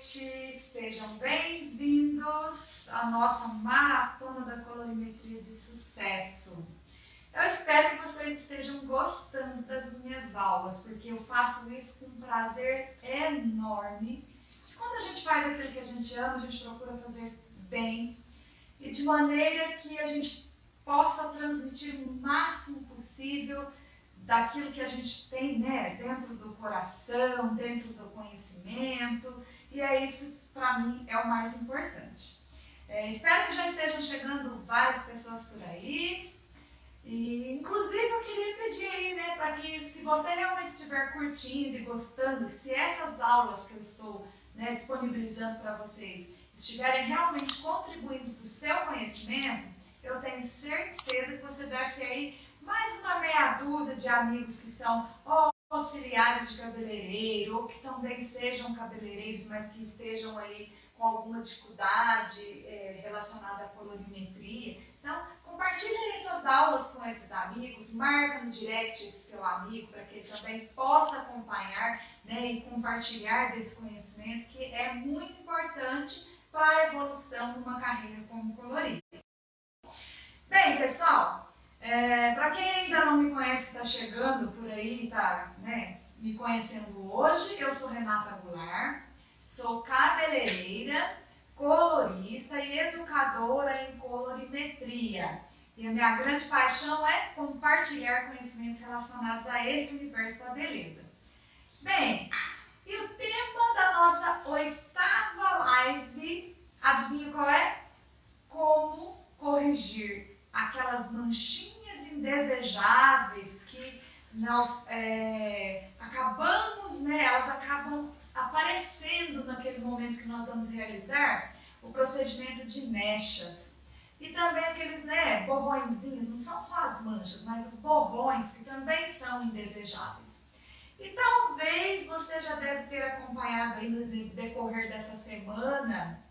noite, sejam bem-vindos à nossa maratona da colorimetria de sucesso. Eu espero que vocês estejam gostando das minhas aulas, porque eu faço isso com um prazer enorme. Quando a gente faz aquilo que a gente ama, a gente procura fazer bem e de maneira que a gente possa transmitir o máximo possível daquilo que a gente tem, né, dentro do coração, dentro do conhecimento, e é isso, para mim, é o mais importante. Espero que já estejam chegando várias pessoas por aí, e inclusive eu queria pedir aí, né, para que se você realmente estiver curtindo e gostando, se essas aulas que eu estou, né, disponibilizando para vocês estiverem realmente contribuindo para o seu conhecimento, eu tenho certeza que você deve ter aí mais uma meia dúzia de amigos que são auxiliares de cabeleireiro ou que também sejam cabeleireiros, mas que estejam aí com alguma dificuldade relacionada à colorimetria. Então, compartilhe essas aulas com esses amigos, marca no direct esse seu amigo para que ele também possa acompanhar, né, e compartilhar desse conhecimento que é muito importante para a evolução de uma carreira como colorista. Bem, pessoal, para quem ainda não me conhece, que está chegando por aí, está, né, me conhecendo hoje, eu sou Renata Goulart, sou cabeleireira, colorista e educadora em colorimetria. E a minha grande paixão é compartilhar conhecimentos relacionados a esse universo da beleza. Bem, e o tema da nossa 8ª live, adivinha qual é? Como corrigir aquelas manchinhas indesejáveis que nós acabamos, né, elas acabam aparecendo naquele momento que nós vamos realizar o procedimento de mechas. E também aqueles, né, borrõezinhos, não são só as manchas, mas os borrões que também são indesejáveis. E talvez você já deve ter acompanhado aí no decorrer dessa semana,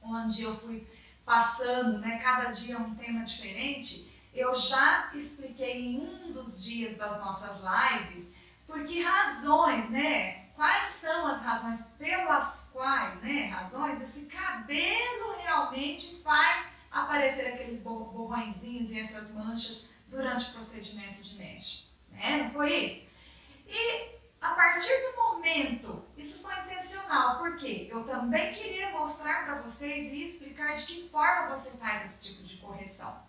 onde eu fui passando, né, cada dia um tema diferente, eu já expliquei em um dos dias das nossas lives por que razões, né, quais são as razões pelas quais, né, esse cabelo realmente faz aparecer aqueles borrõezinhos e essas manchas durante o procedimento de mecha, né, não foi isso? E a partir do momento, isso foi intencional, porque eu também queria mostrar para vocês e explicar de que forma você faz esse tipo de correção.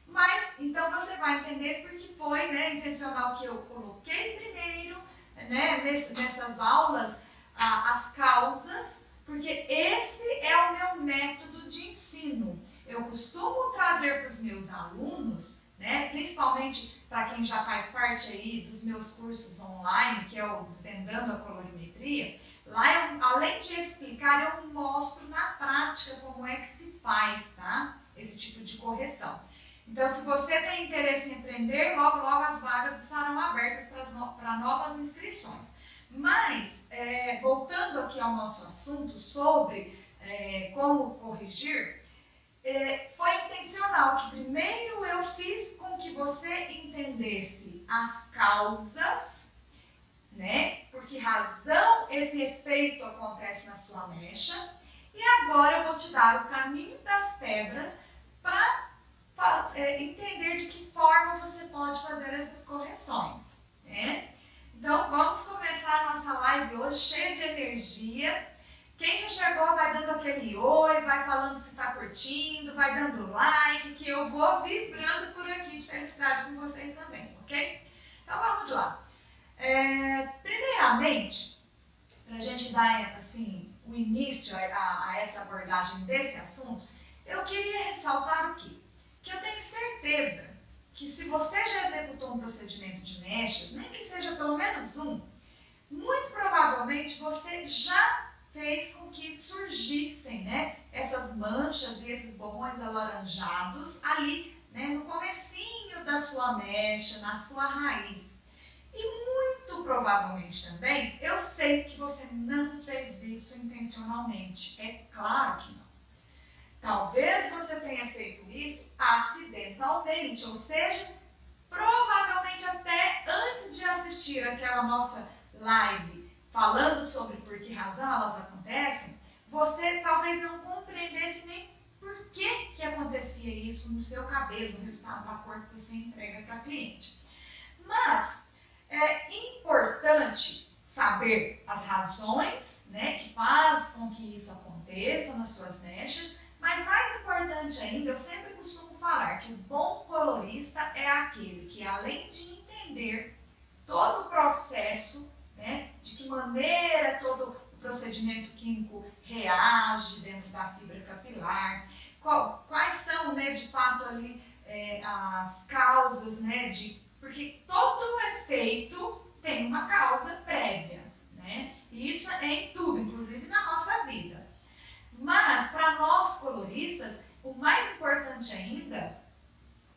Mas, então você vai entender porque foi, né, intencional que eu coloquei primeiro, né, nessas aulas, as causas, porque esse é o meu método de ensino. Eu costumo trazer para os meus alunos, né, principalmente para quem já faz parte aí dos meus cursos online, que é o Desvendando a Colorimetria, lá eu, além de explicar, eu mostro na prática como é que se faz, tá? Esse tipo de correção. Então, se você tem interesse em aprender, logo logo as vagas estarão abertas para novas inscrições. Mas, voltando aqui ao nosso assunto sobre como corrigir, foi intencional que primeiro eu fiz com que você entendesse as causas, né? Por que razão esse efeito acontece na sua mecha. E agora eu vou te dar o caminho das pedras para entender de que forma você pode fazer essas correções, né? Então vamos começar a nossa live hoje cheia de energia. Quem já chegou vai dando aquele oi, vai falando se está curtindo, vai dando like, que eu vou vibrando por aqui de felicidade com vocês também, ok? Então vamos lá. Primeiramente, para a gente dar assim, o início a essa abordagem desse assunto, eu queria ressaltar o quê? Que eu tenho certeza que se você já executou um procedimento de mechas, nem que seja pelo menos um, muito provavelmente você já fez com que surgissem, né, essas manchas e esses borrões alaranjados ali, né, no comecinho da sua mecha, na sua raiz. E muito provavelmente também, eu sei que você não fez isso intencionalmente. É claro que não. Talvez você tenha feito isso acidentalmente, ou seja, provavelmente até antes de assistir aquela nossa live falando sobre por que razão elas acontecem, você talvez não compreendesse nem por que acontecia isso no seu cabelo, no resultado da cor que você entrega para a cliente. Mas é importante saber as razões, né, que faz com que isso aconteça nas suas mechas, mas mais importante ainda, eu sempre costumo falar que o bom colorista é aquele que, além de entender todo o processo, né, de que maneira todo o procedimento químico reage dentro da fibra capilar, quais são, né, de fato ali as causas, né, porque todo efeito tem uma causa prévia, né? E isso é em tudo, inclusive na nossa vida. Mas para nós coloristas, o mais importante ainda,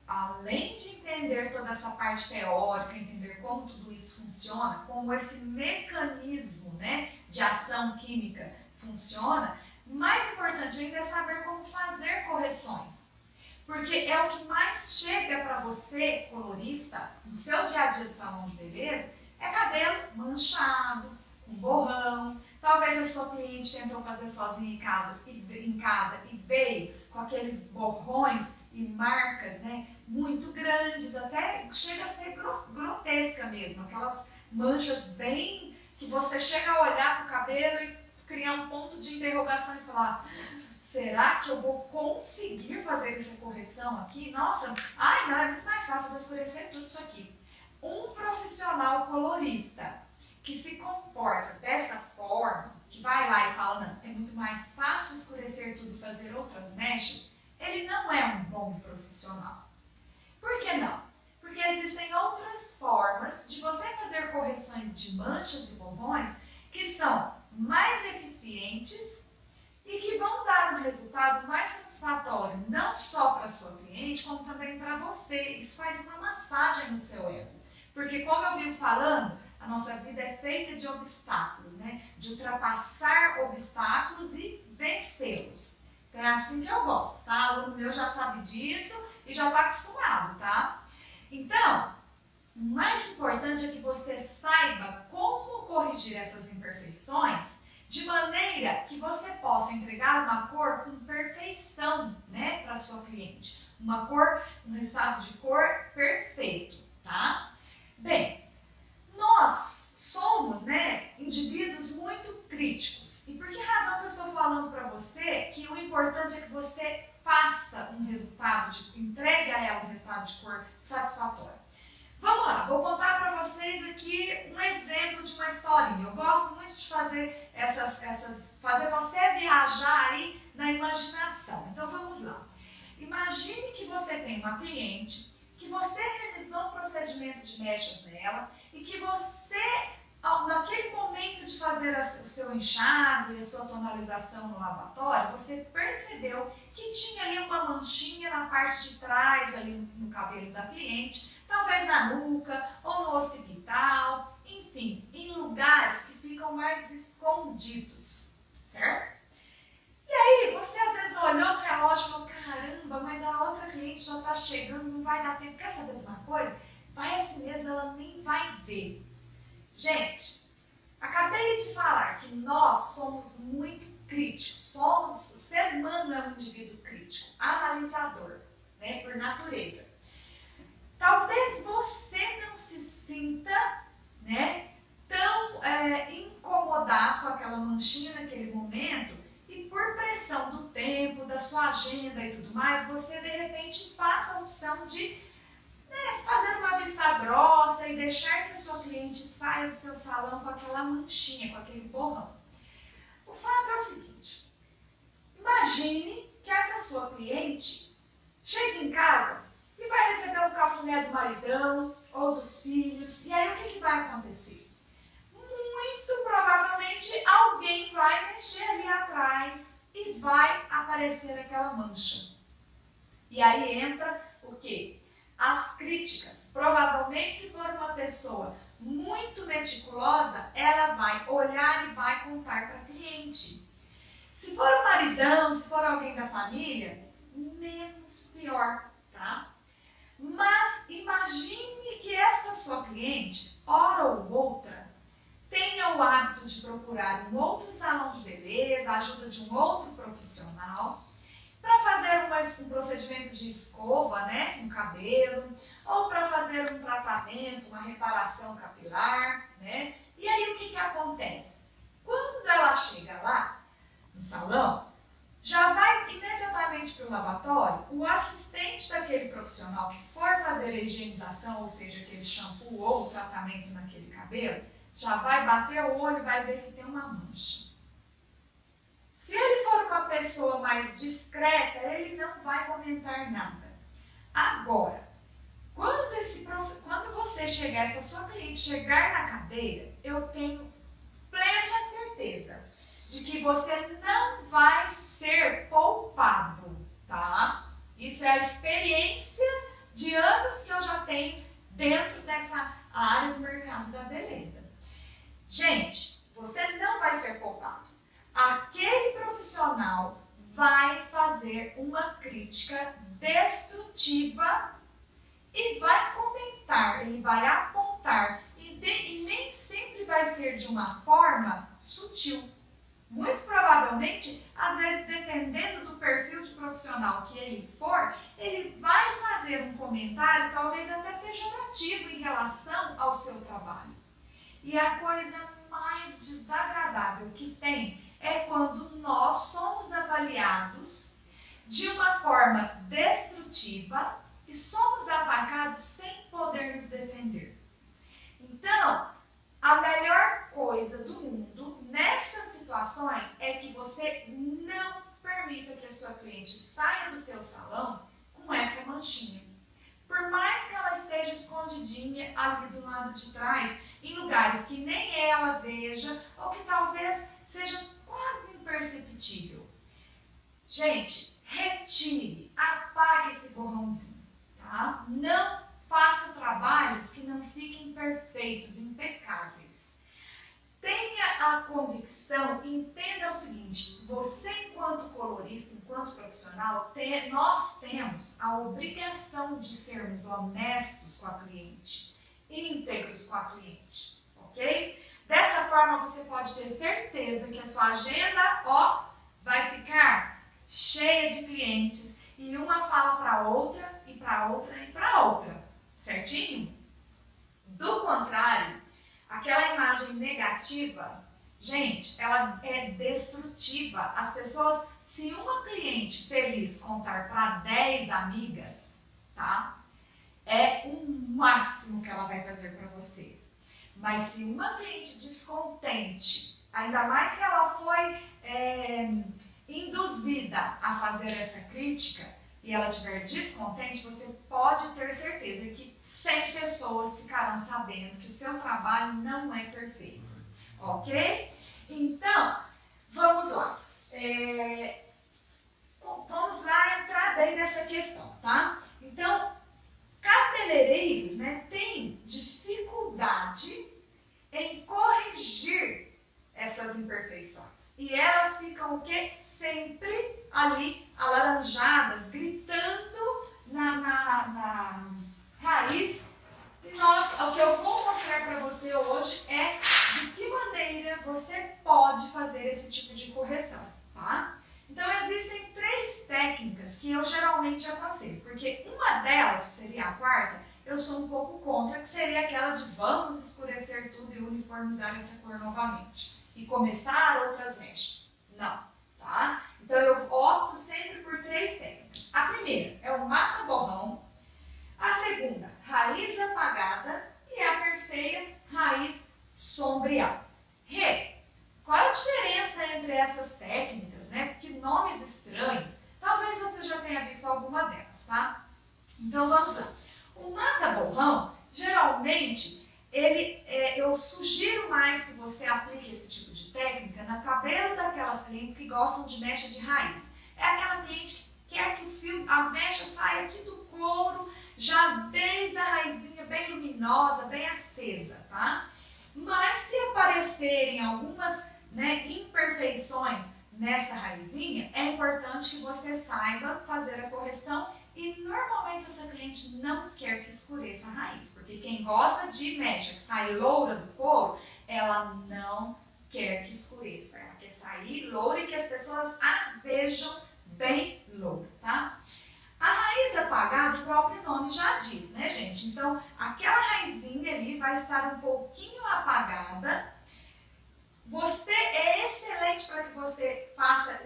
além de entender toda essa parte teórica, entender como tudo isso funciona, como esse mecanismo, né, de ação química funciona, mais importante ainda é saber como fazer correções. Porque é o que mais chega para você, colorista, no seu dia a dia do salão de beleza, é cabelo manchado, com borrão. Talvez a sua cliente tentou fazer sozinha em casa e veio com aqueles borrões e marcas, né, muito grandes, até chega a ser grotesca mesmo, aquelas manchas bem que você chega a olhar para o cabelo e criar um ponto de interrogação e falar: será que eu vou conseguir fazer essa correção aqui? Nossa, não, é muito mais fácil, eu vou escurecer tudo isso aqui. Um profissional colorista que se comporta dessa forma, que vai lá e fala: não, é muito mais fácil escurecer tudo e fazer outras mechas, ele não é um bom profissional. Por que não? Porque existem outras formas de você fazer correções de manchas e borrões que são mais eficientes e que vão dar um resultado mais satisfatório, não só para a sua cliente, como também para você. Isso faz uma massagem no seu ego. Porque, como eu vivo falando, a nossa vida é feita de obstáculos, né? De ultrapassar obstáculos e vencê-los. Então é assim que eu gosto, tá? O aluno meu já sabe disso e já está acostumado, tá? Então, o mais importante é que você saiba como corrigir essas imperfeições de maneira que você possa entregar uma cor com perfeição, né, para sua cliente. Uma cor, um resultado de cor perfeito, tá? Bem, nós somos, né, indivíduos muito críticos. E por que razão que eu estou falando para você que o importante é que você faça um resultado, entregue a ela um resultado de cor satisfatório? Vamos lá, vou contar para vocês aqui um exemplo de uma historinha. Eu gosto muito de fazer fazer você viajar aí na imaginação. Então vamos lá. Imagine que você tem uma cliente, que você realizou um procedimento de mechas nela e que você, naquele momento de fazer o seu enxágue e a sua tonalização no lavatório, você percebeu que tinha ali uma manchinha na parte de trás, ali no cabelo da cliente, talvez na nuca ou no occipital, enfim, em lugares que ficam mais escondidos, certo? E aí, você às vezes olhou no relógio e falou: caramba, mas a outra cliente já está chegando, não vai dar tempo. Quer saber de uma coisa? Vai assim mesmo, ela nem vai ver. Gente, acabei de falar que nós somos muito críticos. O ser humano é um indivíduo crítico, analisador, né, por natureza. Talvez você não se sinta, né, tão incomodado com aquela manchinha naquele momento e por pressão do tempo, da sua agenda e tudo mais, você de repente faça a opção de fazer uma vista grossa e deixar que a sua cliente saia do seu salão com aquela manchinha, com aquele borrão. O fato é o seguinte: imagine que essa sua cliente chega em casa e vai receber um cafuné do maridão ou dos filhos, e aí o que vai acontecer? Muito provavelmente alguém vai mexer ali atrás e vai aparecer aquela mancha. E aí entra o quê? As críticas. Provavelmente, se for uma pessoa muito meticulosa, ela vai olhar e vai contar para a cliente. Se for o maridão, se for alguém da família, menos pior, tá? Mas imagine que esta sua cliente, hora ou outra, tenha o hábito de procurar um outro salão de beleza, a ajuda de um outro profissional, para fazer um procedimento de escova, né, no cabelo, ou para fazer um tratamento, uma reparação capilar, né? E aí o que acontece? Quando ela chega lá no salão, já vai imediatamente para o lavatório, o assistente daquele profissional que for fazer a higienização, ou seja, aquele shampoo ou tratamento naquele cabelo, já vai bater o olho e vai ver que tem uma mancha. Se ele for uma pessoa mais discreta, ele não vai comentar nada. Agora, quando você chegar, essa sua cliente chegar na cadeira, eu tenho plena certeza de que você não vai ser poupado, tá? Isso é a experiência de anos que eu já tenho dentro dessa área do mercado da beleza. Gente, você não vai ser poupado. Aquele profissional vai fazer uma crítica destrutiva e vai comentar, ele vai apontar e nem sempre vai ser de uma forma sutil. Muito provavelmente, às vezes, dependendo do perfil de profissional que ele for, ele vai fazer um comentário talvez até pejorativo em relação ao seu trabalho. E a coisa mais desagradável que tem é quando nós somos avaliados de uma forma destrutiva e somos atacados sem poder nos defender. Então, a melhor coisa do mundo nessas situações é que você não permita que a sua cliente saia do seu salão com essa manchinha. Por mais que ela esteja escondidinha ali do lado de trás, em lugares que nem ela veja ou que talvez seja quase imperceptível. Gente, retire, apague esse borrãozinho, tá? Não faça trabalhos que não fiquem perfeitos, impecáveis. Tenha a convicção, entenda o seguinte, você enquanto colorista, enquanto profissional, nós temos a obrigação de sermos honestos com a cliente, íntegros com a cliente, ok? Dessa forma você pode ter certeza que a sua agenda, vai ficar cheia de clientes e uma fala para outra e para outra e para outra, certinho? Do contrário, aquela imagem negativa, gente, ela é destrutiva. As pessoas, se uma cliente feliz contar para 10 amigas, tá? É o máximo que ela vai fazer para você. Mas se uma cliente descontente, ainda mais se ela foi induzida a fazer essa crítica e ela estiver descontente, você pode ter certeza que 100 pessoas ficarão sabendo que o seu trabalho não é perfeito, ok? Então, vamos lá. Vamos lá entrar bem nessa questão, tá? Então, cabeleireiros, né, têm dificuldade em corrigir essas imperfeições. E elas ficam o quê? Sempre ali, alaranjadas, gritando na raiz. E o que eu vou mostrar para você hoje é de que maneira você pode fazer esse tipo de correção, tá? Então, existem 3 técnicas que eu geralmente aconselho, porque uma delas, que seria a quarta, eu sou um pouco contra, que seria aquela de vamos escurecer tudo e uniformizar essa cor novamente e começar outras mechas. Não, tá? Então, eu opto sempre por 3 técnicas. A primeira é o mata-borrão, a segunda, raiz apagada e a terceira, raiz sombreal. Qual é a diferença entre essas técnicas, né? Porque nomes estranhos, talvez você já tenha visto alguma delas, tá? Então vamos lá. O mata-borrão, geralmente, eu sugiro mais que você aplique esse tipo de técnica no cabelo daquelas clientes que gostam de mecha de raiz. É aquela cliente que quer que a mecha saia aqui do couro, já desde a raizinha bem luminosa, bem acesa, tá? Mas se aparecerem algumas imperfeições nessa raizinha, é importante que você saiba fazer a correção e normalmente essa cliente não quer que escureça a raiz, porque quem gosta de mecha que sai loura do couro ela não quer que escureça, ela quer sair loura e que as pessoas a vejam bem loura, tá? A raiz apagada, o próprio nome já diz, né, gente? Então, aquela raizinha ali vai estar um pouquinho apagada. Você é excelente para que você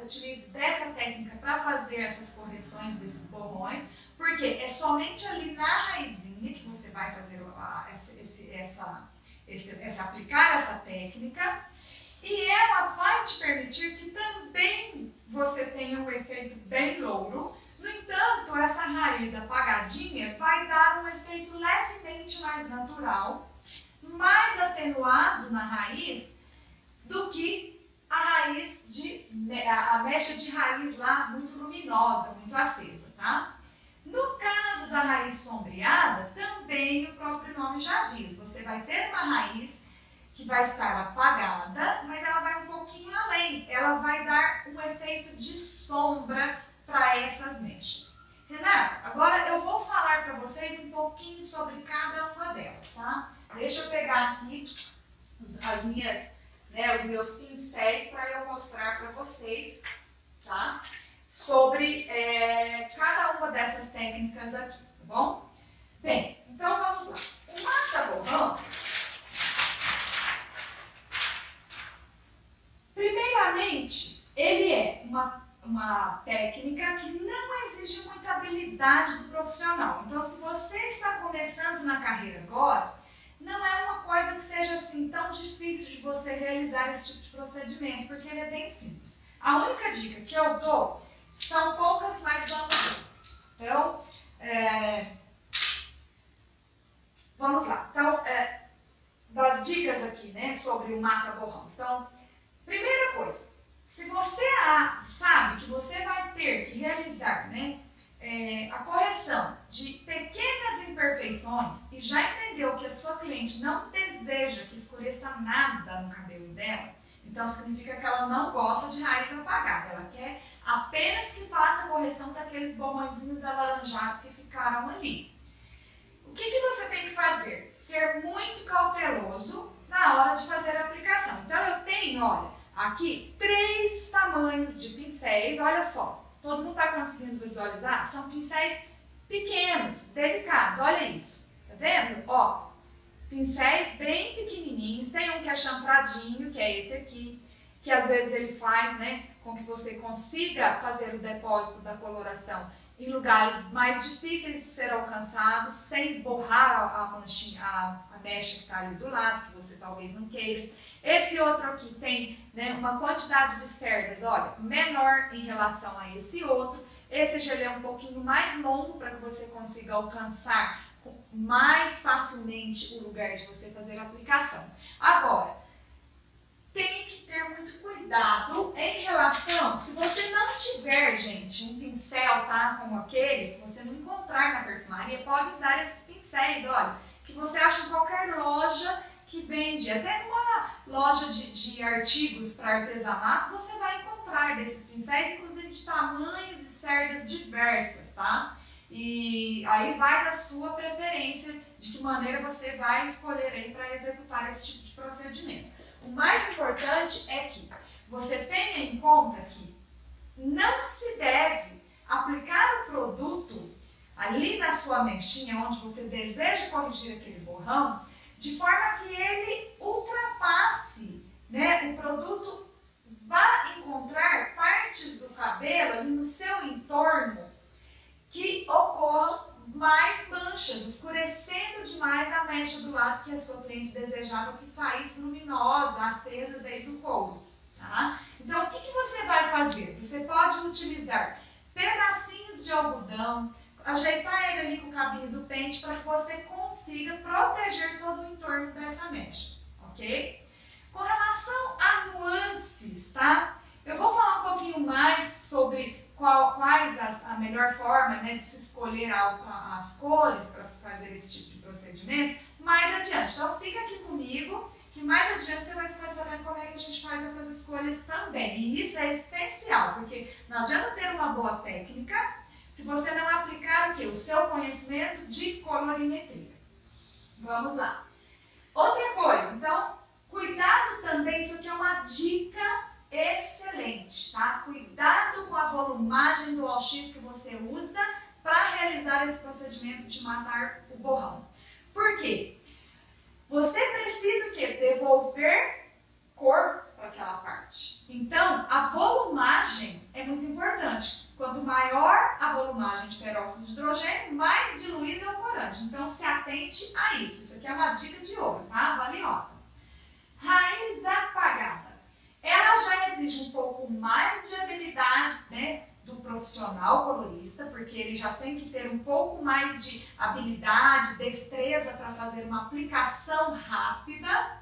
utilize dessa técnica para fazer essas correções desses borrões, porque é somente ali na raizinha que você vai fazer aplicar essa técnica, e ela vai te permitir que também você tenha um efeito bem louro. No entanto, essa raiz apagadinha vai dar um efeito levemente mais natural, mais atenuado na raiz do que a mecha de raiz lá muito luminosa, muito acesa, tá? No caso da raiz sombreada, também o próprio nome já diz, você vai ter uma raiz que vai estar apagada, mas ela vai um pouquinho além, ela vai dar um efeito de sombra para essas mechas. Renata, agora eu vou falar para vocês um pouquinho sobre cada uma delas, tá? Deixa eu pegar aqui os meus pincéis para eu mostrar para vocês, tá? Sobre cada uma dessas técnicas aqui, tá bom? Bem, então vamos lá. O mata-borrão, primeiramente, ele é uma técnica que não exige muita habilidade do profissional. Então, se você está começando na carreira agora, não é uma coisa que seja assim tão difícil de você realizar esse tipo de procedimento, porque ele é bem simples. A única dica que eu dou são poucas, mas vamos ver. Então, vamos lá. Então, das dicas aqui, né, sobre o mata-borrão. Então, primeira coisa, se você sabe que você vai ter que realizar, né, a correção de pequenas imperfeições e já entendeu que a sua cliente não deseja que escureça nada no cabelo dela, então significa que ela não gosta de raiz apagada, ela quer apenas que faça a correção daqueles borrõezinhos alaranjados que ficaram ali. O que você tem que fazer? Ser muito cauteloso na hora de fazer a aplicação. Então eu tenho, olha, aqui 3 tamanhos de pincéis, olha só. Todo mundo está conseguindo visualizar? São pincéis pequenos, delicados, olha isso. Tá vendo? Ó, pincéis bem pequenininhos. Tem um que é chanfradinho, que é esse aqui, que às vezes ele faz, né, com que você consiga fazer o depósito da coloração em lugares mais difíceis de ser alcançados, sem borrar a manchinha, a mecha que está ali do lado, que você talvez não queira. Esse outro aqui tem, né, uma quantidade de cerdas, olha, menor em relação a esse outro. Esse já é um pouquinho mais longo para que você consiga alcançar mais facilmente o lugar de você fazer a aplicação. Agora, tem que ter muito cuidado em relação, se você não tiver, gente, um pincel, tá, como aquele, se você não encontrar na perfumaria, pode usar esses pincéis, olha, que você acha em qualquer loja que vende, até numa loja de artigos para artesanato, você vai encontrar desses pincéis, inclusive de tamanhos e cerdas diversas, tá? E aí vai da sua preferência, de que maneira você vai escolher aí para executar esse tipo de procedimento. O mais importante é que você tenha em conta que não se deve aplicar o produto ali na sua mechinha, onde você deseja corrigir aquele borrão, de forma que ele ultrapasse, né, o produto vá encontrar partes do cabelo ali no seu entorno que ocorram mais manchas, escurecendo demais a mecha do lado que a sua cliente desejava que saísse luminosa, acesa desde o couro, tá? Então, o que você vai fazer? Você pode utilizar pedacinhos de algodão, ajeitar ele ali com o cabinho do pente para que você consiga proteger todo o entorno dessa mecha, ok? Com relação a nuances, tá? Eu vou falar um pouquinho mais sobre quais a melhor forma, né, de se escolher as cores para se fazer esse tipo de procedimento mais adiante. Então fica aqui comigo que mais adiante você vai ficar sabendo como é que a gente faz essas escolhas também. E isso é essencial, porque não adianta ter uma boa técnica se você não aplicar o quê? O seu conhecimento de colorimetria. Vamos lá. Outra coisa, então, Cuidado também, isso aqui é uma dica excelente, tá? Cuidado com a volumagem do OX que você usa para realizar esse procedimento de matar o borrão. Por quê? Você precisa o quê? Devolver cor para aquela parte. Então, a volumagem é muito importante. Quanto maior a volumagem de peróxido de hidrogênio, mais diluído é o corante. Então, se atente a isso. Isso aqui é uma dica de ouro, tá? Valiosa. Raiz apagada. Ela já exige um pouco mais de habilidade, né, do profissional colorista, porque ele já tem que ter um pouco mais de habilidade, destreza para fazer uma aplicação rápida.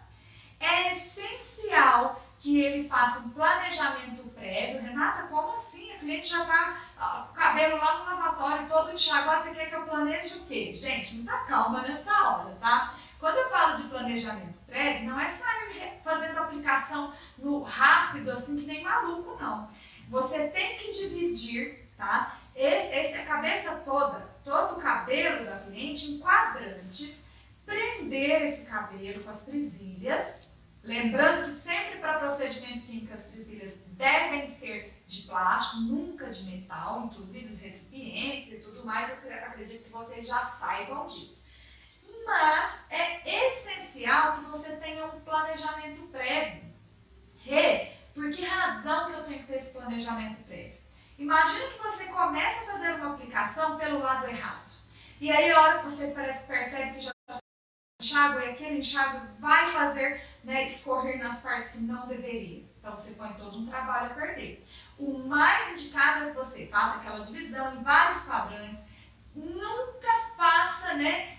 É essencial que ele faça um planejamento prévio. Renata, como assim? A cliente já está com o cabelo lá no lavatório todo enxaguado, você quer que eu planeje o quê? Gente, muita calma nessa hora, tá? Quando eu falo de planejamento prévio, não é sair fazendo aplicação no rápido, assim que nem maluco, não. Você tem que dividir, tá? A cabeça toda, todo o cabelo da cliente em quadrantes, prender esse cabelo com as presilhas. Lembrando que sempre para procedimento químico as presilhas devem ser de plástico, nunca de metal, inclusive os recipientes e tudo mais, eu acredito que vocês já saibam disso. Mas é essencial que você tenha um planejamento prévio. Por que razão que eu tenho que ter esse planejamento prévio? Imagina que você começa a fazer uma aplicação pelo lado errado. E aí a hora que você percebe que já está enxágue, e aquele enxágue vai fazer, né, escorrer nas partes que não deveria. Então você põe todo um trabalho a perder. O mais indicado é que você faça aquela divisão em vários quadrantes. Nunca faça, né,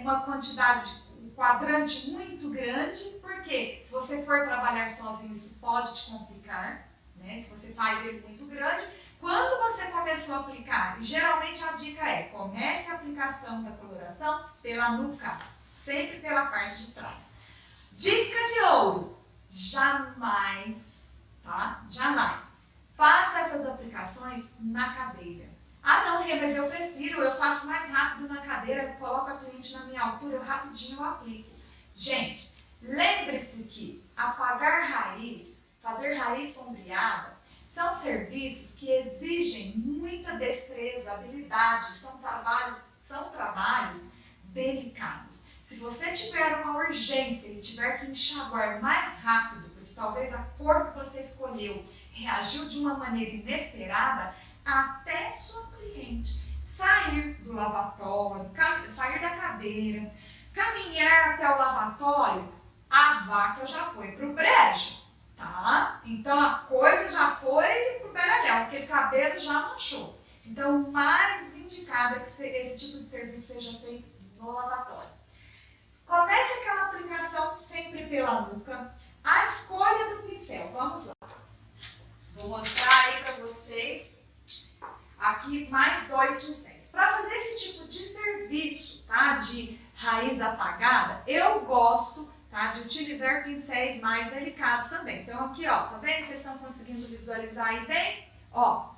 uma quantidade de quadrante muito grande, porque se você for trabalhar sozinho isso pode te complicar, né? Se você faz ele muito grande. Quando você começou a aplicar, e geralmente a dica é, comece a aplicação da coloração pela nuca, sempre pela parte de trás. Dica de ouro, jamais, tá? Jamais faça essas aplicações na cadeira. Ah não, Rê, mas eu prefiro, eu faço mais rápido na cadeira, eu coloco a cliente na minha altura, eu rapidinho eu aplico. Gente, lembre-se que apagar raiz, fazer raiz sombreada, são serviços que exigem muita destreza, habilidade, são trabalhos delicados. Se você tiver uma urgência e tiver que enxaguar mais rápido, porque talvez a cor que você escolheu reagiu de uma maneira inesperada, até sua cliente sair do lavatório, sair da cadeira, caminhar até o lavatório, a vaca já foi pro brejo, tá? Então a coisa já foi pro beralhão, aquele cabelo já manchou. Então o mais indicado é que esse tipo de serviço seja feito no lavatório. Comece aquela aplicação sempre pela nuca. A escolha do pincel, vamos lá. Vou mostrar aí para vocês aqui mais 2 pincéis. Para fazer esse tipo de serviço, tá, de raiz apagada, eu gosto, tá, de utilizar pincéis mais delicados também. Então aqui, ó, tá vendo? Vocês estão conseguindo visualizar aí bem? Ó,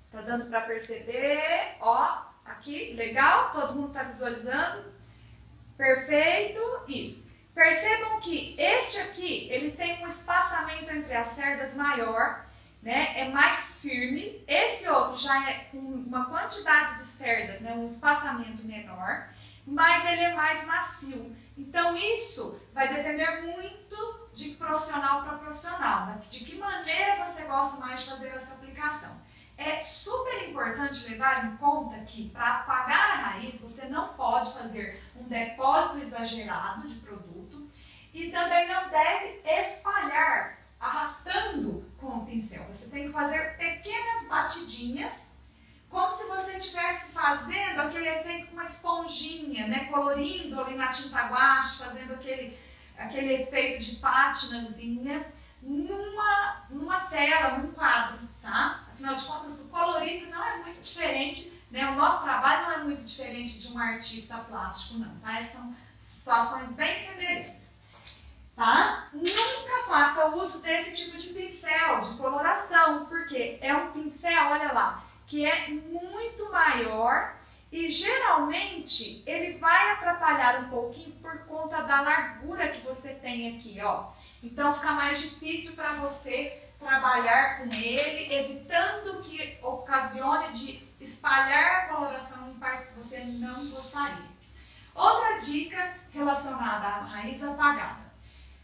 tá dando para perceber, ó, aqui, legal? Todo mundo tá visualizando? Perfeito, isso. Percebam que este aqui, ele tem um espaçamento entre as cerdas maior, né? É mais firme. Esse outro já é com uma quantidade de cerdas, né? Um espaçamento menor, mas ele é mais macio. Então isso vai depender muito de profissional para profissional, né? De que maneira você gosta mais de fazer essa aplicação. É super importante levar em conta que para apagar a raiz você não pode fazer um depósito exagerado de produto e também não deve espalhar arrastando com o pincel. Você tem que fazer pequenas batidinhas, como se você estivesse fazendo aquele efeito com uma esponjinha, né? Colorindo ali na tinta guache, fazendo aquele efeito de patinazinha numa tela, num quadro, tá? Afinal de contas, o colorista não é muito diferente, né? O nosso trabalho não é muito diferente de um artista plástico, não, tá? São situações bem semelhantes, tá? Nunca faça uso desse tipo de pincel de coloração, porque é um pincel, olha lá, que é muito maior e geralmente ele vai atrapalhar um pouquinho por conta da largura que você tem aqui, ó. Então fica mais difícil para você trabalhar com ele, evitando que ocasione de espalhar a coloração em partes que você não gostaria. Outra dica relacionada à raiz apagada.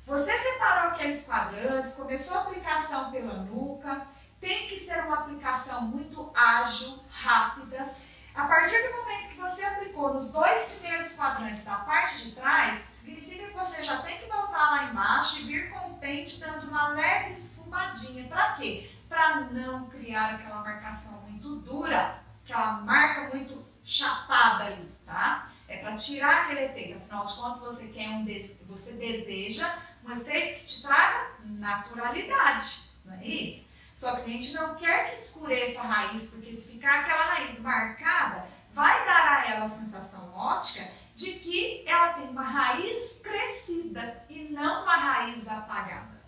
Você separou aqueles quadrantes, começou a aplicação pela nuca, tem que ser uma aplicação muito ágil, rápida. A partir do momento que você aplicou nos 2 primeiros quadrantes da parte de trás, significa que você já tem que voltar lá embaixo e vir com o pente dando uma leve esfumadinha. Para quê? Para não criar aquela marcação muito dura, aquela marca muito chapada ali, tá? É para tirar aquele efeito. Afinal de contas, você deseja um efeito que te traga naturalidade, não é isso? Só que a gente não quer que escureça a raiz, porque se ficar aquela raiz marcada, vai dar a ela a sensação ótica de que ela tem uma raiz crescida e não uma raiz apagada,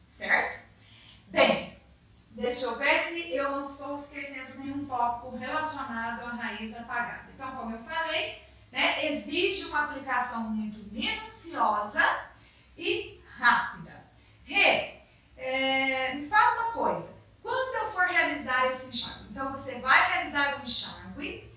certo? Bem, deixa eu ver se eu não estou esquecendo nenhum tópico relacionado à raiz apagada. Então, como eu falei, né, exige uma aplicação muito minuciosa e rápida. Me fala uma coisa, quando eu for realizar esse enxágue, então você vai realizar o enxágue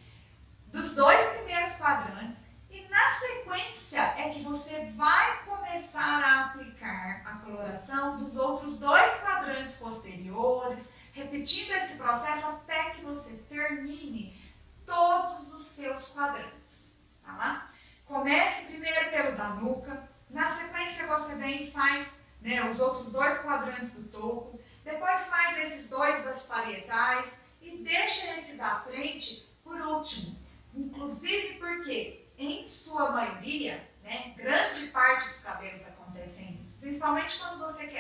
dos 2 primeiros quadrantes e na sequência é que você vai começar a aplicar a coloração dos outros 2 quadrantes posteriores, repetindo esse processo até que você termine todos os seus quadrantes, tá? Comece primeiro pelo da nuca, na sequência você vem e faz, né, os outros 2 quadrantes do topo, depois faz esses 2 das parietais e deixa esse da frente por último. Inclusive porque, em sua maioria, né, grande parte dos cabelos acontecem isso, principalmente quando você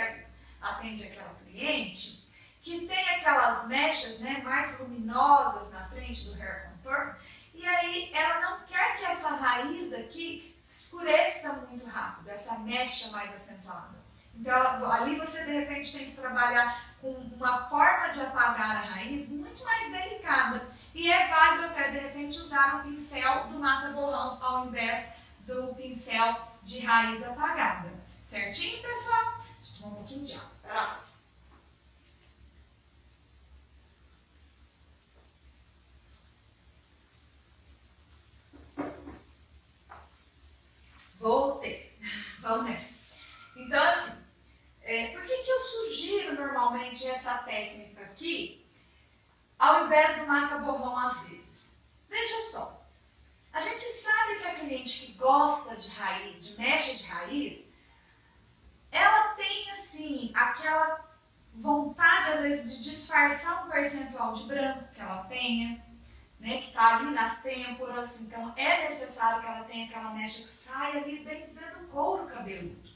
atende aquela cliente que tem aquelas mechas, né, mais luminosas na frente do hair contour, e aí ela não quer que essa raiz aqui escureça muito rápido, essa mecha mais acentuada. Então, ali você de repente tem que trabalhar com uma forma de apagar a raiz muito mais delicada. E é válido até de repente usar um pincel do mata-borrão ao invés do pincel de raiz apagada. Certinho, pessoal? Deixa eu tomar um pouquinho de água. Pera lá. Voltei. Vamos nessa. Então, assim, por que eu sugiro normalmente essa técnica aqui, ao invés do mata-borrão às vezes? Veja só, a gente sabe que a cliente que gosta de raiz, de mecha de raiz, ela tem, assim, aquela vontade, às vezes, de disfarçar um percentual de branco que ela tenha, né, que está ali nas têmporas, então é necessário que ela tenha aquela mecha que saia ali, bem dizendo, couro cabeludo.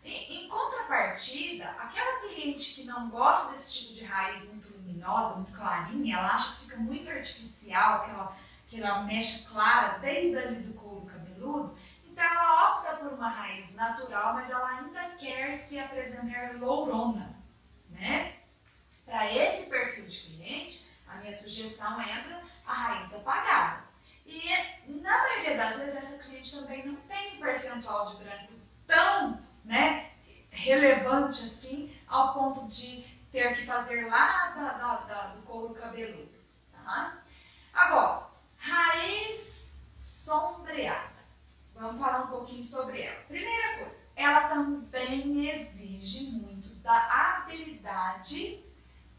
Em contrapartida, aquela cliente que não gosta desse tipo de raiz muito luminosa, muito clarinha, ela acha que fica muito artificial, aquela mecha clara desde ali do couro cabeludo, então ela opta por uma raiz natural, mas ela ainda quer se apresentar lourona, né? Para esse perfil de cliente, a minha sugestão entra a raiz apagada. E na maioria das vezes essa cliente também não tem um percentual de branco tão, né, relevante assim, ao ponto de ter que fazer lá do couro cabeludo. Tá? Agora, raiz sombreada. Vamos falar um pouquinho sobre ela. Primeira coisa, ela também exige muito da habilidade,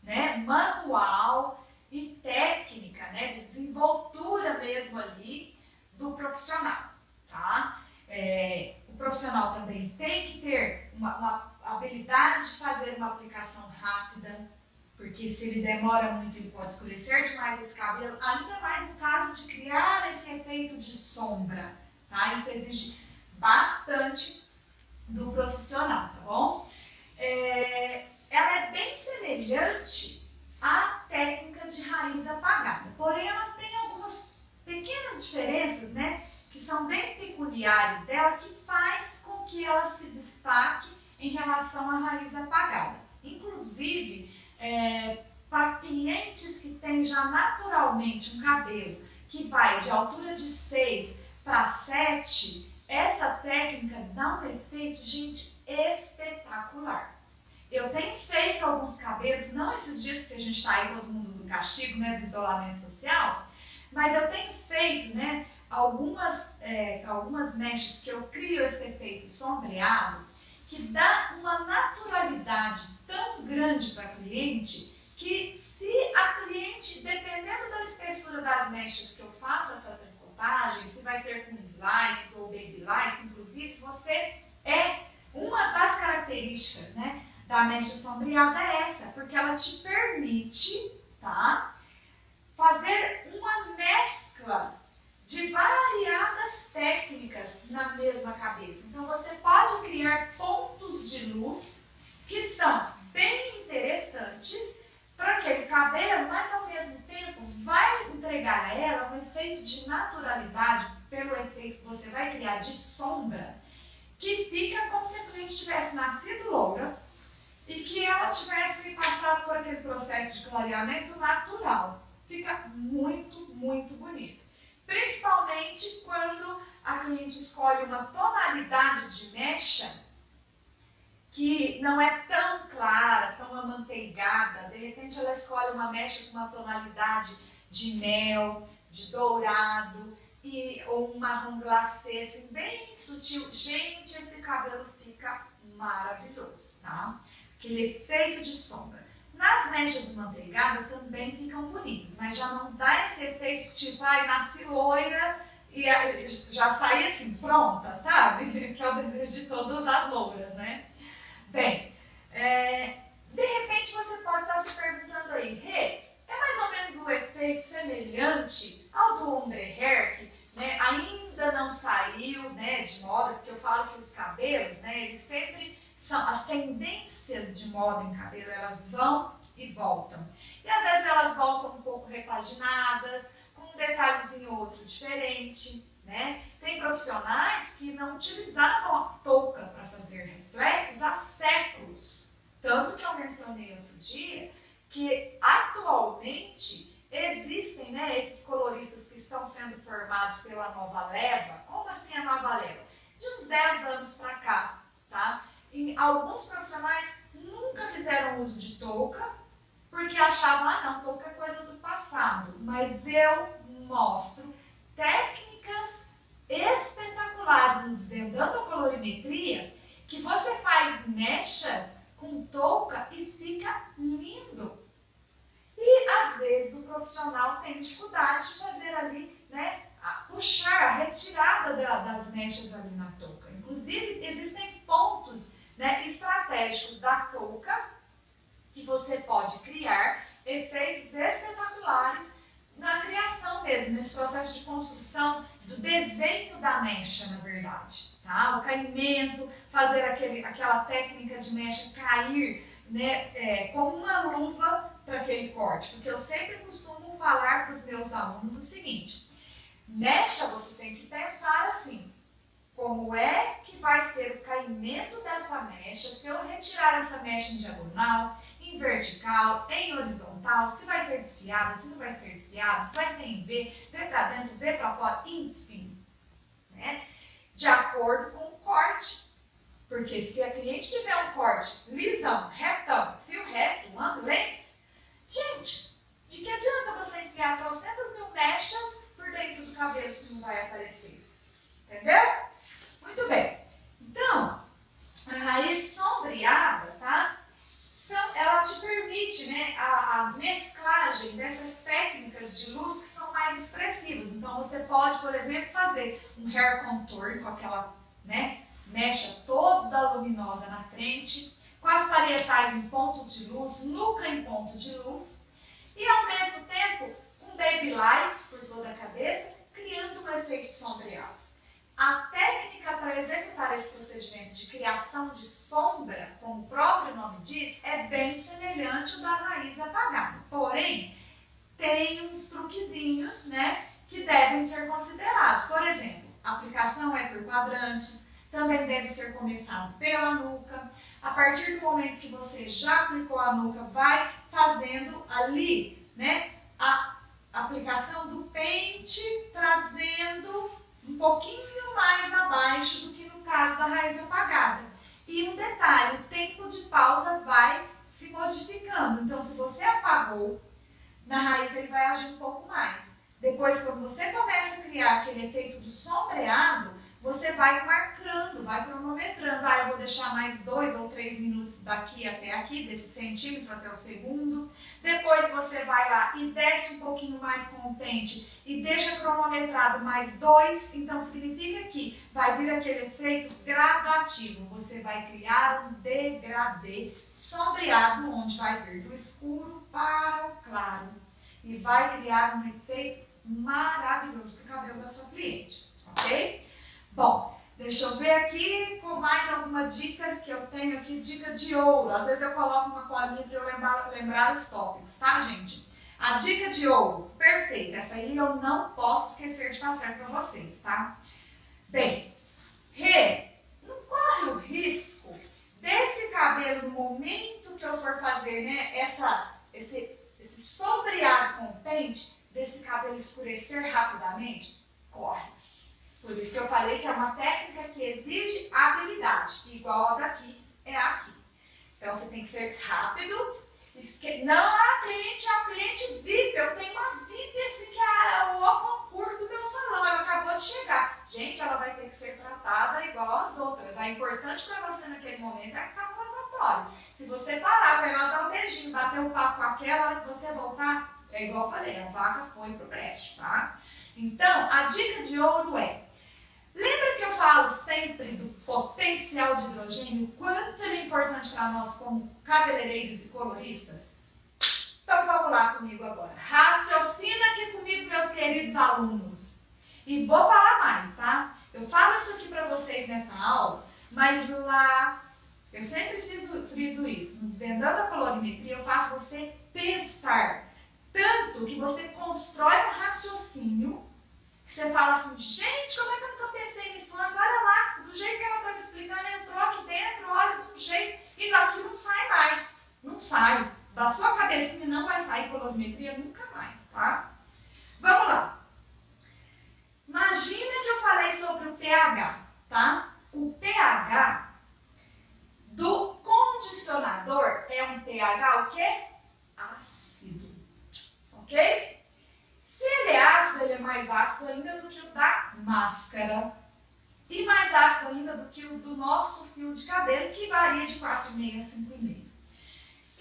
né, manual e técnica, né, de desenvoltura mesmo ali do profissional, tá? O profissional também tem que ter uma habilidade de fazer uma aplicação rápida, porque se ele demora muito ele pode escurecer demais esse cabelo, ainda mais no caso de criar esse efeito de sombra, tá? Isso exige bastante do profissional, tá bom? Ela é bem semelhante à técnica de raiz apagada, porém ela tem algumas pequenas diferenças, né, que são bem peculiares dela, que faz com que ela se destaque em relação à raiz apagada. Inclusive, para clientes que têm já naturalmente um cabelo que vai de altura de 6 para 7, essa técnica dá um efeito, gente, espetacular. Eu tenho feito alguns cabelos, não esses dias porque a gente está aí todo mundo do castigo, né, do isolamento social, mas eu tenho feito, né, algumas mechas que eu crio esse efeito sombreado, que dá uma naturalidade tão grande para a cliente, que se a cliente, dependendo da espessura das mechas que eu faço essa tricotagem, se vai ser com slices ou baby lights, inclusive, você uma das características, né, da mecha sombreada é essa, porque ela te permite, tá, fazer uma mescla de variadas técnicas na mesma cabeça. Então você pode criar pontos de luz que são bem interessantes para aquele cabelo, mas ao mesmo tempo vai entregar a ela um efeito de naturalidade pelo efeito que você vai criar de sombra, que fica como se a cliente tivesse nascido loura e que ela tivesse passado por aquele processo de clareamento natural. Fica muito, muito bonito. Principalmente quando a cliente escolhe uma tonalidade de mecha que não é tão clara, tão amanteigada. De repente ela escolhe uma mecha com uma tonalidade de mel, de dourado ou um marrom glacê, assim, bem sutil. Gente, esse cabelo fica maravilhoso, tá? Aquele efeito de sombra. Nas mechas manteigadas também ficam bonitas, mas já não dá esse efeito tipo, ai, nasci loira e já saí assim, pronta, sabe? Que é o desejo de todas as louras, né? Bem, de repente você pode estar se perguntando aí, Rê, é mais ou menos um efeito semelhante ao do ombre hair, que, né, ainda não saiu, né, de moda, porque eu falo que os cabelos, né, eles sempre são, as tendências de moda em cabelo, elas vão e voltam. E às vezes elas voltam um pouco repaginadas, com um detalhezinho ou outro diferente, né? Tem profissionais que não utilizavam a touca para fazer reflexos há séculos. Tanto que eu mencionei outro dia que atualmente existem, né, esses coloristas que estão sendo formados pela nova leva. Como assim a nova leva? De uns 10 anos para cá, tá? E alguns profissionais nunca fizeram uso de touca, porque achavam, não, touca é coisa do passado. Mas eu mostro técnicas espetaculares no Desvendando a Colorimetria, que você faz mechas com touca e fica lindo. E às vezes o profissional tem dificuldade de fazer ali, né, puxar a retirada das mechas ali na touca. Inclusive, existem pontos, né, estratégicos da touca que você pode criar efeitos espetaculares na criação mesmo, nesse processo de construção do desenho da mecha, na verdade. Tá? O caimento, fazer aquela técnica de mecha cair, né, como uma luva para aquele corte. Porque eu sempre costumo falar para os meus alunos o seguinte, mecha você tem que pensar assim, como é que vai ser o caimento dessa mecha se eu retirar essa mecha em diagonal, em vertical, em horizontal, se vai ser desfiada, se não vai ser desfiada, se vai ser em V, V para dentro, V para fora, enfim, né? De acordo com o corte. Porque se a cliente tiver um corte lisão, retão, fio reto, one length, gente, de que adianta você enfiar 300.000 mechas por dentro do cabelo se não vai aparecer? Entendeu? Muito bem. Então, a raiz sombreada, tá? Ela te permite, né, a mesclagem dessas técnicas de luz que são mais expressivas. Então, você pode, por exemplo, fazer um hair contour com aquela, né, mecha toda luminosa na frente, com as parietais em pontos de luz, nuca em ponto de luz, e ao mesmo tempo com baby lights por toda a cabeça, criando um efeito sombreado. A técnica para executar esse procedimento de criação de sombra, como o próprio nome diz, é bem semelhante ao da raiz apagada. Porém, tem uns truquezinhos, né, que devem ser considerados. Por exemplo, a aplicação é por quadrantes, também deve ser começado pela nuca. A partir do momento que você já aplicou a nuca, vai fazendo ali, né, a aplicação do pente, trazendo um pouquinho mais abaixo do que no caso da raiz apagada. E um detalhe, o tempo de pausa vai se modificando. Então, se você apagou, na raiz ele vai agir um pouco mais. Depois, quando você começa a criar aquele efeito do sombreado, você vai marcando, vai cronometrando. Eu vou deixar mais 2 ou 3 minutos daqui até aqui, desse centímetro até o segundo. Depois você vai lá e desce um pouquinho mais com o pente e deixa cronometrado mais 2. Então significa que vai vir aquele efeito gradativo. Você vai criar um degradê sombreado, onde vai vir do escuro para o claro. E vai criar um efeito maravilhoso para o cabelo da sua cliente, ok? Bom, deixa eu ver aqui com mais alguma dica que eu tenho aqui, dica de ouro. Às vezes eu coloco uma colinha para eu lembrar os tópicos, tá, gente? A dica de ouro, perfeita. Essa aí eu não posso esquecer de passar para vocês, tá? Bem, não corre o risco desse cabelo no momento que eu for fazer, né, esse sombreado com o pente, desse cabelo escurecer rapidamente? Corre. Por isso que eu falei que é uma técnica que exige habilidade, igual a daqui é aqui. Então você tem que ser rápido. Não a cliente VIP. Eu tenho uma VIP assim que é o concurso do meu salão. Ela acabou de chegar. Gente, ela vai ter que ser tratada igual às outras. A importante para você naquele momento é que está no lavatório. Se você parar para ela dar um beijinho, bater um papo com aquela, hora que você voltar, é igual eu falei, a vaca foi pro brejo, tá? Então, a dica de ouro é: lembra que eu falo sempre do potencial de hidrogênio, o quanto ele é importante para nós como cabeleireiros e coloristas? Então vamos lá comigo agora. Raciocina aqui comigo, meus queridos alunos. E vou falar mais, tá? Eu falo isso aqui para vocês nessa aula, mas lá eu sempre friso isso. No Desvendando a Colorimetria, eu faço você pensar. Tanto que você constrói um raciocínio. Você fala assim, gente, como é que eu nunca pensei nisso antes? Olha lá, do jeito que ela está me explicando, entrou aqui dentro, olha de um jeito, e daqui não sai mais. Não sai. Da sua cabecinha não vai sair colorimetria nunca mais, tá? Vamos lá. Imagina que eu falei sobre o pH, tá? O pH do condicionador é um pH o quê? Ácido. Ok? Se ele é ácido, ele é mais ácido ainda do que o da máscara. E mais ácido ainda do que o do nosso fio de cabelo, que varia de 4,5 a 5,5.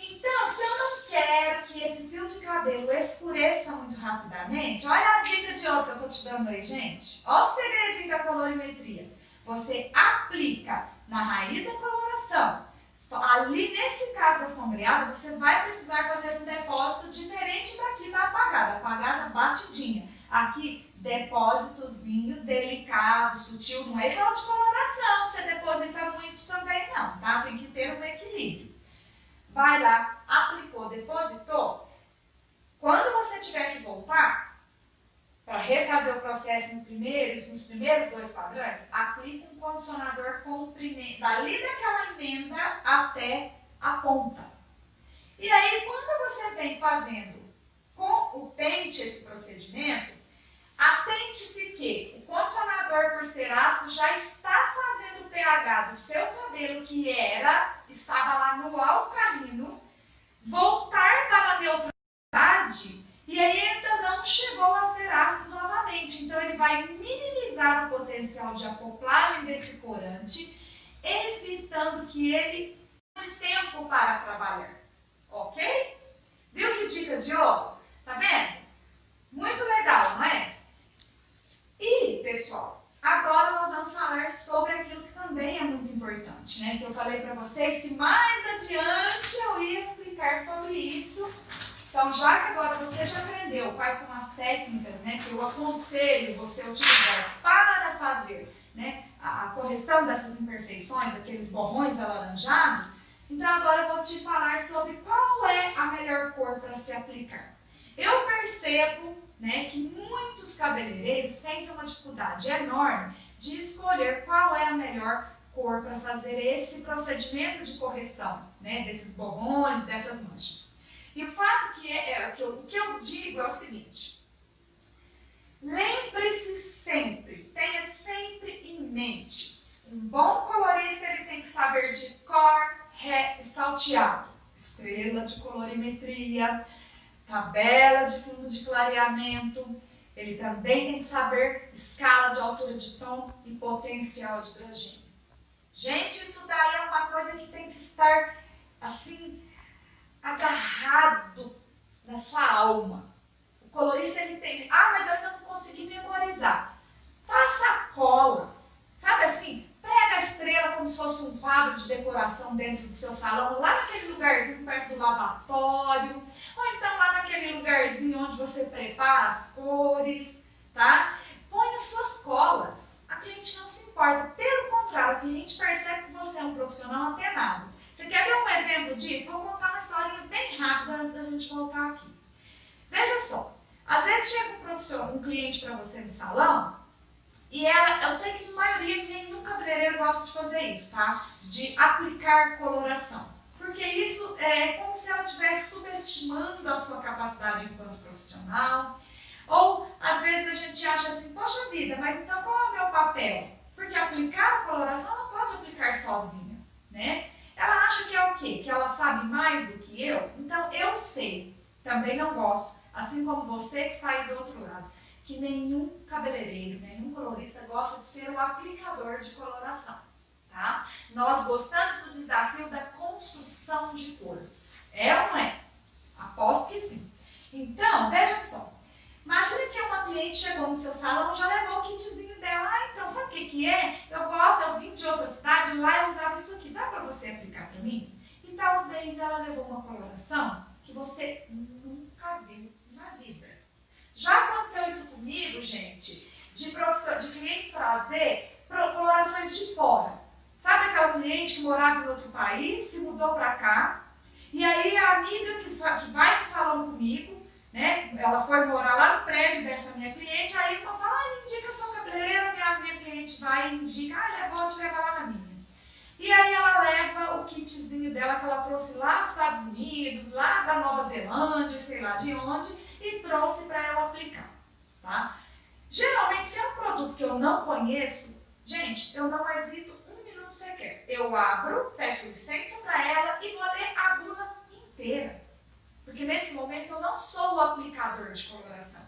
Então, se eu não quero que esse fio de cabelo escureça muito rapidamente, olha a dica de ouro que eu estou te dando aí, gente. Olha o segredinho da colorimetria. Você aplica na raiz da coloração. Ali, nesse caso da sombreada, você vai precisar fazer um depósito diferente daqui da apagada. Apagada batidinha. Aqui, depósitozinho delicado, sutil. Não é igual de coloração, que você deposita muito também não, tá? Tem que ter um equilíbrio. Vai lá, aplicou, depositou. Quando você tiver que voltar para refazer o processo nos primeiros 2 quadrantes, aplica um condicionador comprimento, dali daquela emenda até a ponta. E aí, quando você vem fazendo com o pente esse procedimento, atente-se que o condicionador, por ser ácido, já está fazendo o pH do seu cabelo, que estava lá no alcalino, voltar para a neutralidade, e aí ainda não chegou a ser ácido novamente. Então ele vai minimizar o potencial de acoplagem desse corante, evitando que ele tenha tempo para trabalhar. Ok? Viu que dica de ouro? Tá vendo? Muito legal, não é? E, pessoal, agora nós vamos falar sobre aquilo que também é muito importante, né? Que eu falei para vocês que mais adiante eu ia explicar sobre isso. Então, já que agora você já aprendeu quais são as técnicas, né, que eu aconselho você utilizar para fazer, né, a correção dessas imperfeições, daqueles borrões alaranjados, então agora eu vou te falar sobre qual é a melhor cor para se aplicar. Eu percebo, né, que muitos cabeleireiros sentem uma dificuldade enorme de escolher qual é a melhor cor para fazer esse procedimento de correção, né, desses borrões, dessas manchas. E o fato o que eu digo é o seguinte: Lembre-se sempre, tenha sempre em mente, um bom colorista ele tem que saber de cor, ré e salteado, estrela de colorimetria, tabela de fundo de clareamento, ele também tem que saber escala de altura de tom e potencial de hidrogênio. Gente, isso daí é uma coisa que tem que estar assim, agarrado na sua alma. O colorista ele tem, mas eu ainda não consegui memorizar. Faça colas, sabe assim, pega a estrela como se fosse um quadro de decoração dentro do seu salão, lá naquele lugarzinho perto do lavatório, ou então lá naquele lugarzinho onde você prepara as cores, tá? Põe as suas colas. A cliente não se importa, pelo contrário, a cliente percebe que você é um profissional antenado. Você quer ver um exemplo disso? Vou contar uma historinha bem rápida antes da gente voltar aqui. Veja só, às vezes chega um cliente para você no salão e eu sei que na maioria nenhum cabeleireiro gosta de fazer isso, tá? De aplicar coloração. Porque isso é como se ela estivesse subestimando a sua capacidade enquanto profissional. Ou, às vezes, a gente acha assim, poxa vida, mas então qual é o meu papel? Porque aplicar a coloração ela pode aplicar sozinha, né? Ela acha que é o quê? Que ela sabe mais do que eu? Então, eu sei, também não gosto, assim como você que está aí do outro lado, que nenhum cabeleireiro, nenhum colorista gosta de ser o aplicador de coloração, tá? Nós gostamos do desafio da construção de cor. É ou não é? Aposto que sim. Então, veja só. Imagina que uma cliente chegou no seu salão e já levou o kitzinho dela. Então, sabe o que é? Eu vim de outra cidade, lá eu usava isso aqui. Dá para você aplicar para mim? E talvez ela levou uma coloração que você nunca viu na vida. Já aconteceu isso comigo, gente, de clientes trazer colorações de fora. Sabe aquela cliente que morava em outro país, se mudou para cá, e aí a amiga que vai no salão comigo, né? Ela foi morar lá no prédio dessa minha cliente, aí uma fala, me indica a sua cabeleireira, minha cliente vai e indica, vou te levar lá na minha. E aí ela leva o kitzinho dela que ela trouxe lá dos Estados Unidos, lá da Nova Zelândia, sei lá de onde, e trouxe para ela aplicar, tá? Geralmente, se é um produto que eu não conheço, gente, eu não hesito um minuto sequer. Eu abro, peço licença para ela e vou ler a bula inteira. Porque nesse momento eu não sou o aplicador de coloração.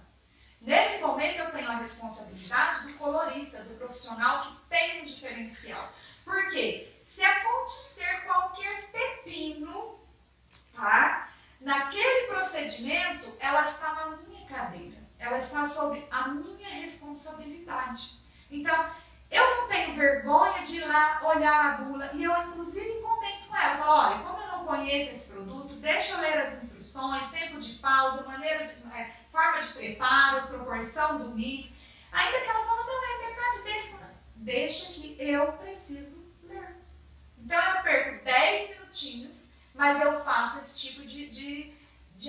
Nesse momento eu tenho a responsabilidade do colorista, do profissional que tem um diferencial. Por quê? Se acontecer qualquer pepino, tá? Naquele procedimento, ela está na minha cadeira. Ela está sob a minha responsabilidade. Então, eu não tenho vergonha de ir lá olhar a bula e eu, inclusive, comento com ela. Falo, olha, como eu não conheço esse produto, deixa eu ler as instruções, tempo de pausa, forma de preparo, proporção do mix. Ainda que ela fala, não, é metade desse. Deixa que eu preciso ler. Então, eu perco 10 minutinhos, mas eu faço esse tipo de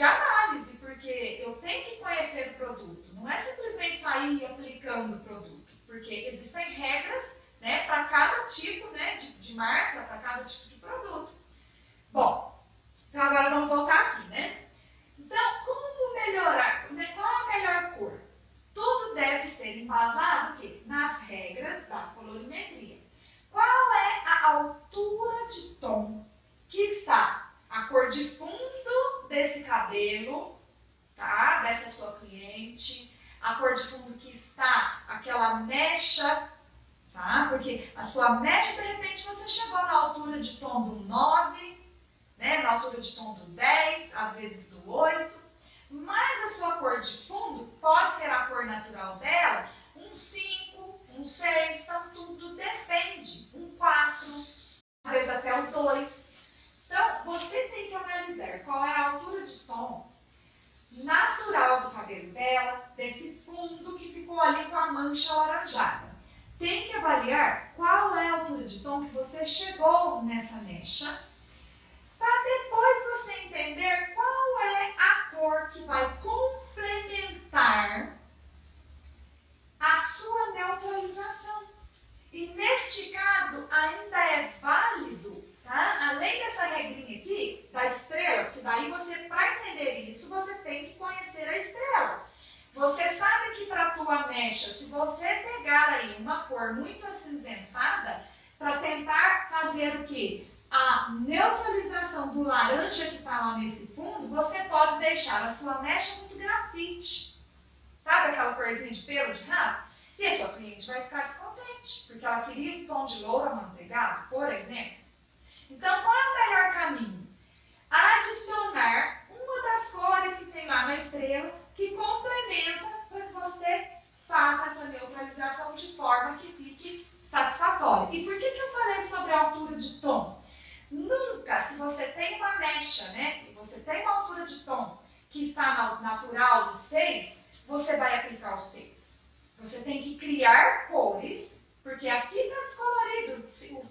análise, porque eu tenho que conhecer o produto. Não é simplesmente sair aplicando o produto. Porque existem regras, né, para cada tipo, né, de marca, para cada tipo de produto. Bom, então agora vamos voltar aqui, né? Então, como melhorar? Qual é a melhor cor? Tudo deve ser embasado quê? Nas regras da colorimetria. Qual é a altura de tom que está a cor de fundo desse cabelo, tá? Dessa sua cliente, a cor de fundo que está aquela mecha, tá? Porque a sua mecha, de repente, você chegou na altura de tom do 9, né? Na altura de tom do 10, às vezes do 8, mas a sua cor de fundo pode ser a cor natural dela, um 5, um 6, então tudo depende, um 4, às vezes até um 2. Então, você tem que analisar qual é a altura de tom natural do cabelo dela, desse fundo que ficou ali com a mancha alaranjada. Tem que avaliar qual é a altura de tom que você chegou nessa mecha, para depois você entender qual é a cor que vai complementar a sua neutralização. E neste caso ainda é válido, tá? Além dessa regrinha aqui, da estrela, porque daí você, para entender isso, você tem que conhecer a estrela. Você sabe que para a tua mecha, se você pegar aí uma cor muito acinzentada, para tentar fazer o quê? A neutralização do laranja que está lá nesse fundo, você pode deixar a sua mecha muito grafite. Sabe aquela corzinha de pelo de rato? E a sua cliente vai ficar descontente, porque ela queria um tom de louro amanteigado, por exemplo. Então, qual é o melhor caminho? Adicionar uma das cores que tem lá na estrela, que complementa para que você faça essa neutralização de forma que fique satisfatória. E por que eu falei sobre a altura de tom? Nunca, se você tem uma mecha, né, e você tem uma altura de tom que está no natural do 6, você vai aplicar o 6. Você tem que criar cores, porque aqui está descolorido.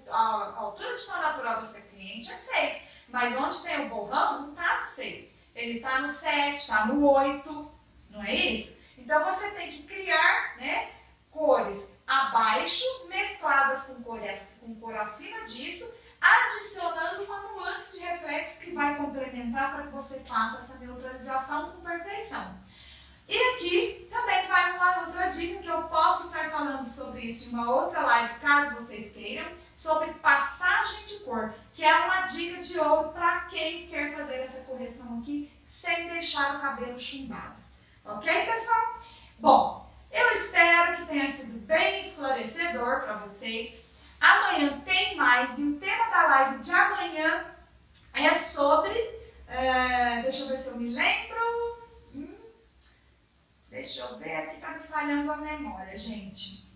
A altura de tom natural do seu cliente é 6, mas onde tem o borrão não está no 6. Ele está no 7, está no 8, não é isso? Então você tem que criar, né, cores abaixo, mescladas com cor acima disso, adicionando uma nuance de reflexo que vai complementar para que você faça essa neutralização com perfeição. E aqui também vai uma outra dica que eu posso estar falando sobre isso em uma outra live, caso vocês queiram, sobre passagem de cor, que é uma dica de ouro para quem quer fazer essa correção aqui sem deixar o cabelo chumbado. Ok, pessoal? Bom, eu espero que tenha sido bem esclarecedor para vocês. Amanhã tem mais e o tema da live de amanhã é sobre... deixa eu ver se eu me lembro. Deixa eu ver, aqui tá me falhando a memória, gente.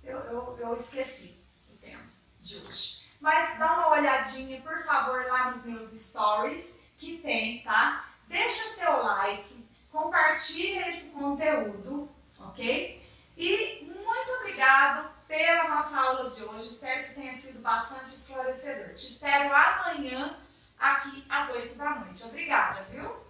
Eu esqueci o tema de hoje. Mas dá uma olhadinha, por favor, lá nos meus stories, que tem, tá? Deixa seu like, compartilha esse conteúdo, ok? E muito obrigado pela nossa aula de hoje. Espero que tenha sido bastante esclarecedor. Te espero amanhã aqui às 8 da noite. Obrigada, viu?